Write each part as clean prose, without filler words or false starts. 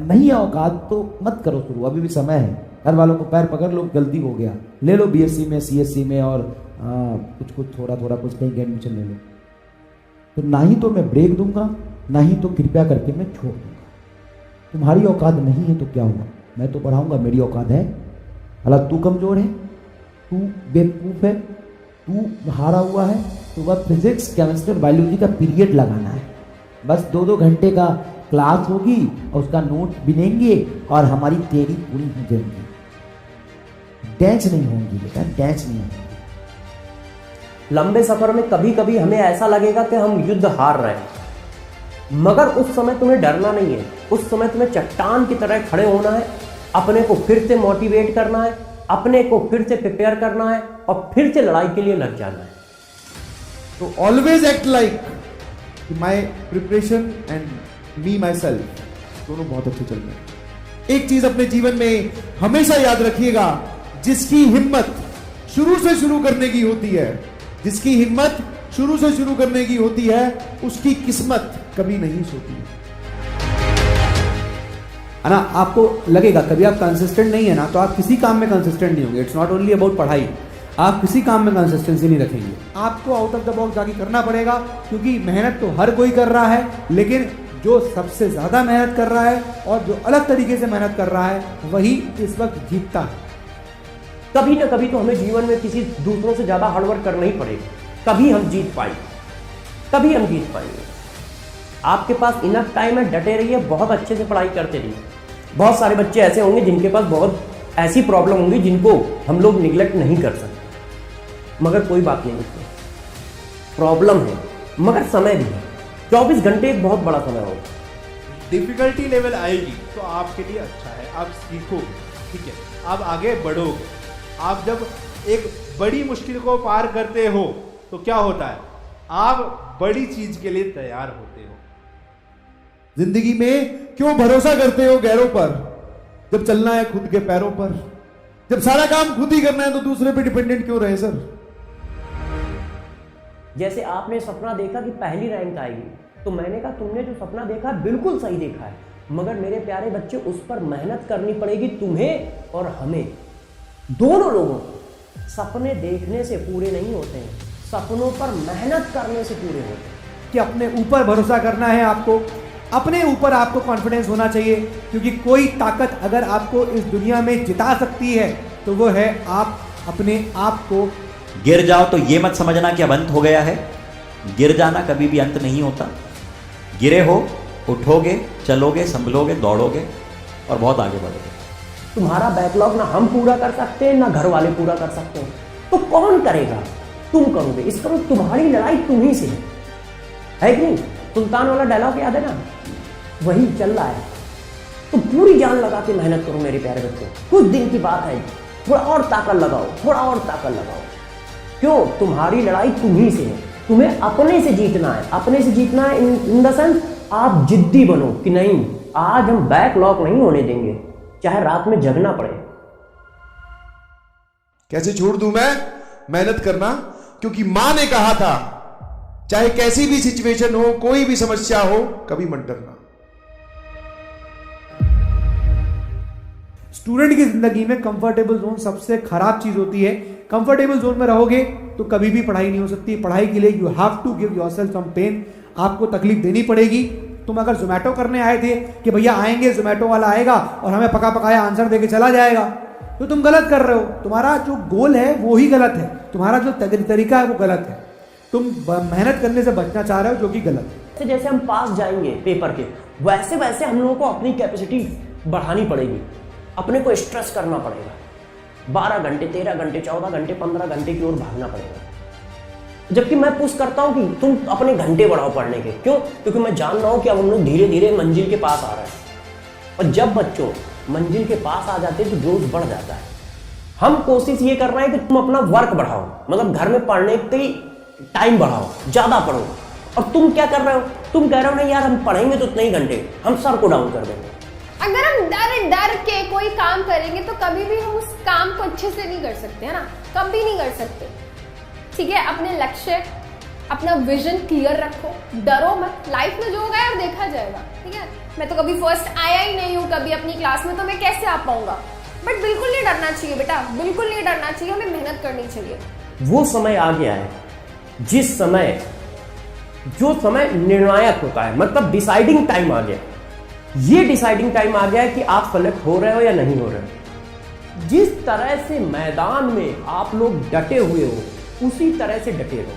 और नहीं है औकात तो मत करो शुरू, अभी भी समय है। घर वालों को पैर पकड़ लो, गलती हो गया, ले लो बीएससी में, सीएससी में, और कुछ कुछ थोड़ा थोड़ा कुछ कहीं एडमिशन ले लो। तो ना ही तो मैं ब्रेक दूंगा, ना ही तो कृपया करके मैं छोड़ दूंगा। तुम्हारी औकात नहीं है तो क्या हुआ, मैं तो पढ़ाऊंगा, मेरी औकात है। हालांकि तू कमजोर है, तू बेवकूफ है, तू हारा हुआ है, तो वह फिजिक्स, केमिस्ट्री और बायोलॉजी का पीरियड लगाना है। बस 2-2 घंटे का क्लास होगी और उसका नोट बिनेंगे और हमारी तैयारी पूरी हो जाएगी। डैच नहीं होंगी बेटा, डैच नहीं होंगी। लंबे सफर में कभी कभी हमें ऐसा लगेगा कि हम युद्ध हार रहे हैं, मगर उस समय तुम्हें डरना नहीं है। उस समय तुम्हें चट्टान की तरह खड़े होना है, अपने को फिर से मोटिवेट करना है, अपने को फिर से प्रिपेयर करना है और फिर से लड़ाई के लिए लग जाना है। तो always act like my preparation and me my self दोनों बहुत अच्छे चल रहे हैं। एक चीज अपने जीवन में हमेशा याद रखिएगा, जिसकी हिम्मत शुरू से शुरू करने की होती है, जिसकी हिम्मत शुरू से शुरू करने की होती है, उसकी किस्मत कभी नहीं सोती है ना। आपको लगेगा कभी आप कंसिस्टेंट नहीं है ना, तो आप किसी काम में कंसिस्टेंट नहीं होंगे। इट्स नॉट ओनली अबाउट पढ़ाई, आप किसी काम में कंसिस्टेंसी नहीं रखेंगे। आपको आउट ऑफ द बॉक्स जाके करना पड़ेगा, क्योंकि मेहनत तो हर कोई कर रहा है, लेकिन जो सबसे ज्यादा मेहनत कर रहा है और जो अलग तरीके से मेहनत कर रहा है, वही इस वक्त जीतता है। कभी ना कभी तो हमें जीवन में किसी दूसरों से ज्यादा हार्डवर्क करना ही पड़ेगा, कभी हम जीत पाएंगे, कभी हम जीत पाएंगे। आपके पास इनफ टाइम है, डटे रहिए, बहुत अच्छे से पढ़ाई करते रहिए। बहुत सारे बच्चे ऐसे होंगे जिनके पास बहुत ऐसी प्रॉब्लम होंगी जिनको हम लोग निगलेक्ट नहीं कर सकते, मगर कोई बात नहीं है, प्रॉब्लम है मगर समय भी है। 24 घंटे एक बहुत बड़ा समय होगा। डिफिकल्टी लेवल आएगी तो आपके लिए अच्छा है, आप सीखोगे, ठीक है, आप आगे बढ़ोगे। आप जब एक बड़ी मुश्किल को पार करते हो तो क्या होता है, आप बड़ी चीज के लिए तैयार होते हो। जिंदगी में क्यों भरोसा करते हो गैरों पर, जब चलना है खुद के पैरों पर। जब सारा काम खुद ही करना है तो दूसरे पे डिपेंडेंट क्यों रहे सर। जैसे आपने सपना देखा कि पहली रैंक आएगी, तो मैंने कहा तुमने जो सपना देखा बिल्कुल सही देखा है, मगर मेरे प्यारे बच्चे उस पर मेहनत करनी पड़ेगी तुम्हें और हमें, दोनों लोगों को। सपने देखने से पूरे नहीं होते हैं, सपनों पर मेहनत करने से पूरे होते हैं। कि अपने ऊपर भरोसा करना है आपको, अपने ऊपर आपको कॉन्फिडेंस होना चाहिए, क्योंकि कोई ताकत अगर आपको इस दुनिया में जिता सकती है तो वो है आप अपने आप को। गिर जाओ तो ये मत समझना कि अब अंत हो गया है, गिर जाना कभी भी अंत नहीं होता। गिरे हो, उठोगे, चलोगे, संभलोगे, दौड़ोगे और बहुत आगे बढ़ोगे। तुम्हारा बैकलॉग ना हम पूरा कर सकते हैं, ना घर वाले पूरा कर सकते हैं, तो कौन करेगा? तुम करोगे। इसका मतलब तुम्हारी लड़ाई तुम ही से है कि नहीं? सुल्तान वाला डायलॉग याद है ना, वही चल रहा है। तो पूरी जान लगा के मेहनत करो मेरे प्यारे बच्चों, कुछ दिन की बात है, थोड़ा और ताकत लगाओ, थोड़ा और ताकत लगाओ। क्यों? तुम्हारी लड़ाई तुम ही से है, तुम्हें अपने से जीतना है। अपने से जीतना है इन द सेंस आप जिद्दी बनो कि नहीं, आज हम बैकलॉग नहीं होने देंगे, चाहे रात में जगना पड़े। कैसे छोड़ दूं मैं मेहनत करना, क्योंकि मां ने कहा था चाहे कैसी भी सिचुएशन हो, कोई भी समस्या हो, कभी मत डरना। स्टूडेंट की जिंदगी में कंफर्टेबल जोन सबसे खराब चीज होती है। कंफर्टेबल जोन में रहोगे तो कभी भी पढ़ाई नहीं हो सकती। पढ़ाई के लिए you have to give yourself some pain, आपको तकलीफ देनी पड़ेगी। तुम अगर जोमेटो करने आए थे कि भैया आएंगे, जोमेटो वाला आएगा और हमें पका पकाया आंसर देके चला जाएगा, तो तुम गलत कर रहे हो। तुम्हारा जो गोल है वो ही गलत है, तुम्हारा जो तरीका है वो गलत है। तुम मेहनत करने से बचना चाह रहे हो, जो कि गलत है। जैसे हम पास जाएंगे पेपर के, वैसे वैसे हम लोगों को अपनी कैपेसिटी बढ़ानी पड़ेगी, अपने को स्ट्रेस करना पड़ेगा। 12 घंटे, 13 घंटे, 14 घंटे, 15 घंटे की ओर भागना पड़ेगा। जबकि मैं पुश करता हूं कि तुम अपने घंटे बढ़ाओ पढ़ने के। क्यों? क्योंकि मैं जान रहा हूं कि अब हम लोग धीरे धीरे मंजिल के पास आ रहे हैं, और जब बच्चों मंजिल के पास आ जाते हैं तो जोश बढ़ जाता है। हम कोशिश ये कर रहे हैं कि तुम अपना वर्क बढ़ाओ, मतलब घर में पढ़ने के टाइम बढ़ाओ, ज्यादा पढ़ो। और तुम क्या कर रहे हो? तुम कह रहे हो नहीं यार हम पढ़ेंगे तो इतने ही घंटे, हम सर को डाउन कर देंगे। अगर हम डर के कोई काम करेंगे तो कभी भी हम उस काम को अच्छे से नहीं कर सकते, है ना, कभी नहीं कर सकते। ठीक है, अपने लक्ष्य अपना विजन क्लियर रखो, डरो मत, लाइफ में जो होगा यार देखा जाएगा, ठीक है। मैं तो कभी फर्स्ट आया ही नहीं हूँ कभी अपनी क्लास में, तो मैं कैसे आ पाऊंगा। बट बिल्कुल नहीं डरना चाहिए बेटा, बिल्कुल नहीं डरना चाहिए, हमें मेहनत करनी चाहिए। वो समय आ गया है जो समय निर्णायक होता है, मतलब डिसाइडिंग टाइम आ गया। ये डिसाइडिंग टाइम आ गया है कि आप सेलेक्ट हो रहे हो या नहीं हो रहे हो। जिस तरह से मैदान में आप लोग डटे हुए हो उसी तरह से डटे रहो,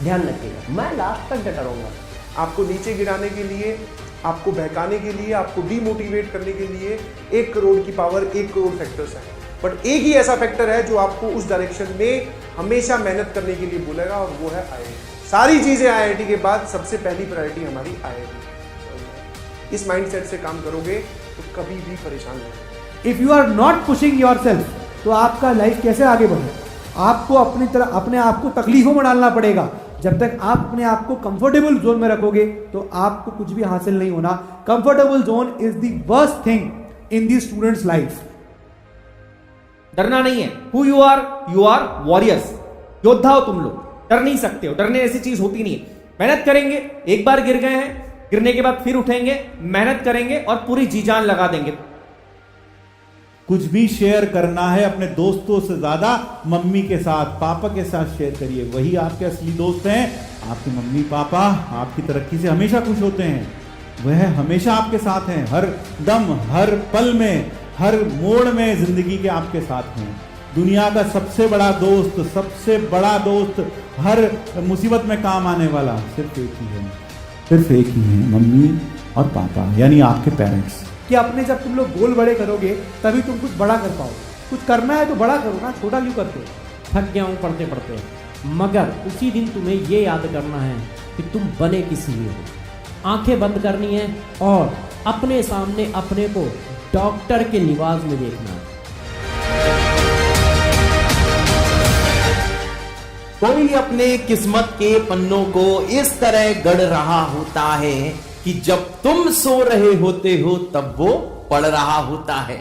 ध्यान रखिएगा। मैं लास्ट तक डटा रहूंगा। आपको नीचे गिराने के लिए, आपको बहकाने के लिए, आपको डीमोटिवेट करने के लिए 1 करोड़ की पावर, 1 करोड़ फैक्टर्स है, बट एक ही ऐसा फैक्टर है जो आपको उस डायरेक्शन में हमेशा मेहनत करने के लिए बोलेगा, और वो है IIT। सारी चीजें IIT के बाद सबसे पहली प्रायोरिटी हमारी IIT। इस माइंडसेट से काम करोगे तो कभी भी परेशान नहीं। If you are not pushing yourself, तो आपका लाइफ कैसे आगे बढ़े। आपको अपने आप को तकलीफों में डालना पड़ेगा। जब तक आप अपने आप को कंफर्टेबल जोन में रखोगे तो आपको कुछ भी हासिल नहीं होना। Comfortable zone is the worst thing in the students life. डरना नहीं है। हु यू आर वॉरियर्स, योद्धा हो तुम लोग, डर नहीं सकते हो। डरने ऐसी चीज होती नहीं है। मेहनत करेंगे, एक बार गिर गए हैं, गिरने के बाद फिर उठेंगे, मेहनत करेंगे और पूरी जी जान लगा देंगे। कुछ भी शेयर करना है अपने दोस्तों से ज्यादा मम्मी के साथ, पापा के साथ शेयर करिए। वही आपके असली दोस्त हैं। आपके मम्मी पापा आपकी तरक्की से हमेशा खुश होते हैं। वह हमेशा आपके साथ हैं, हर दम, हर पल में, हर मोड़ में जिंदगी के आपके साथ हैं। दुनिया का सबसे बड़ा दोस्त, हर मुसीबत में काम आने वाला सिर्फ एक ही है, मम्मी और पापा, यानी आपके पेरेंट्स। कि अपने जब तुम लोग गोल बड़े करोगे तभी तुम कुछ बड़ा कर पाओ। कुछ करना है तो बड़ा करो ना, छोटा क्यों करते हो। थक गया हूँ पढ़ते पढ़ते, मगर उसी दिन तुम्हें ये याद करना है कि तुम बने किस लिए हो। आंखें बंद करनी है और अपने सामने अपने को डॉक्टर के लिबास में देखना है। कोई अपने किस्मत के पन्नों को इस तरह गढ़ रहा होता है कि जब तुम सो रहे होते हो तब वो पढ़ रहा होता है।